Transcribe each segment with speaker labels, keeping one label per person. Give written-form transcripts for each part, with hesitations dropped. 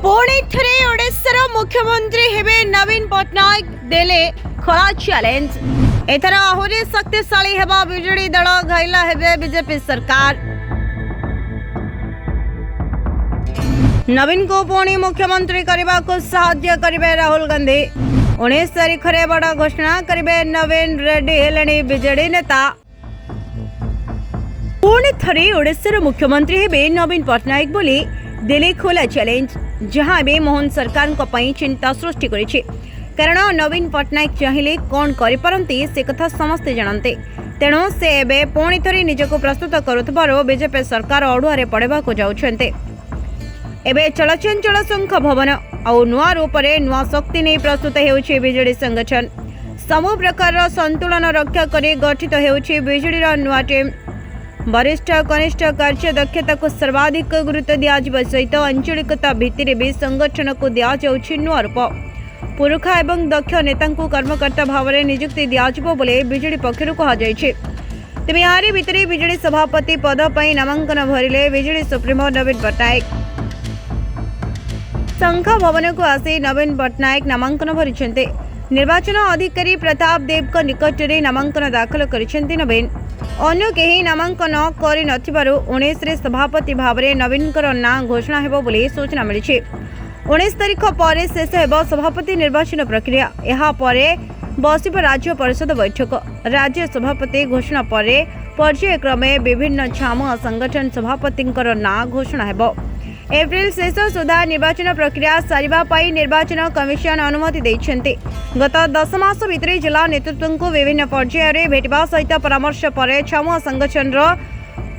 Speaker 1: पुणी थे ओडिशार मुख्यमंत्री हेबे नवीन पट्टनायक देले खरा चैलेंज। एथर आहुरी शक्तिशाली हेबा बिजेडी दल घाइला हेबे बीजेपी सरकार। नवीन को पुणी मुख्यमंत्री करने को साहाय्य करेंगे राहुल गांधी। 19 तारीख में बड़ घोषणा करेंगे नवीन रेड्डी हेले बीजेडी नेता। पुणी थे ओडिशार मुख्यमंत्री हेबे नवीन पट्टनायक बोली दिल्ली खोला चैलेंज, जहां भी मोहन सरकार चिंता सृष्टि करिछि। कारण नवीन पट्टनायक चाहिए कौन करिपारंती से कथा समस्ते जानते। तेणु से एबे पुणी थरी निजको प्रस्तुत करुथबारो बीजेपी सरकार अड़ुआरे पड़ेबाको जाउछन्ते। एबे चलचंचल शंख भवन और नुआ रूप में नुआ शक्ति नहीं प्रस्तुत हेउछि बीजेडी संगठन। सबु प्रकार संतुलन रक्षा करी गठित हेउछि बीजेडी नुआ टीम। वरिष्ठ कनिष्ठ कार्य दक्षता को सर्वाधिक गुरुत्व दिया सहित आंचलिकता भित्ति भी संगठन को दिया नुआ रूप। पुरुखा एवं दक्ष नेता कर्मकर्ता भाव में नियुक्ति दिज्व बीजेडी पक्षर कहुई। तेज यारी भितर बीजेडी सभापति पद पर नामांकन भरिले बीजेडी सुप्रीमो नवीन पट्टनायक। शंख भवन को आसी नवीन पट्टनायक नामांकन भरी। निर्वाचन अधिकारी प्रताप देव को निकट में नामांकन दाखल करिसेंती नवीन। अन्य केही नामांकन करि नथिबारु 19 रे सभापति भाव में नवीन ना घोषणा हेबो बोली सूचना मिली। 19 तारीख पर शेष हेबो सभापति निर्वाचन प्रक्रिया। यहा परे बसिब राज्य परिषद बैठक। राज्य सभापति घोषणा पर पर्यायक्रमे विभिन्न छामुआ संगठन सभापति ना घोषणा हेबो। एप्रिल शेष सुधा निर्वाचन प्रक्रिया सारिबा पाई निर्वाचन कमिशन अनुमति देइछन्ति। गत 10 मास भितर जिला नेतृत्व को विभिन्न पर्याय भेटवा सहित परामर्श पर छामुआ संगठन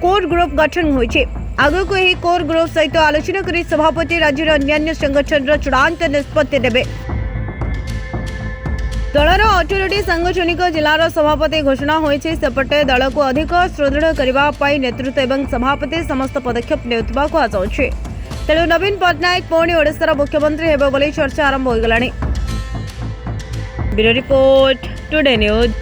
Speaker 1: कोर ग्रुप गठन होइछि। आगु को यही कोर ग्रुप सहित आलोचना करी सभापति राज्य अन्य संगठन चूड़ांत निष्पत्ति देबे। दलर 18टी सांगठनिक जिलार सभापति घोषणा होइछि। सेपटे दल को अधिक सुदृढ़ करबा पाई नेतृत्व एवं सभापति समस्त पदक्षेप नेउतबा को आजाउछि। तेणु नवीन पट्टनायक पुणी ओडिशार मुख्यमंत्री हेबे बोली चर्चा आरंभ हो गलानी। Bureau report today news.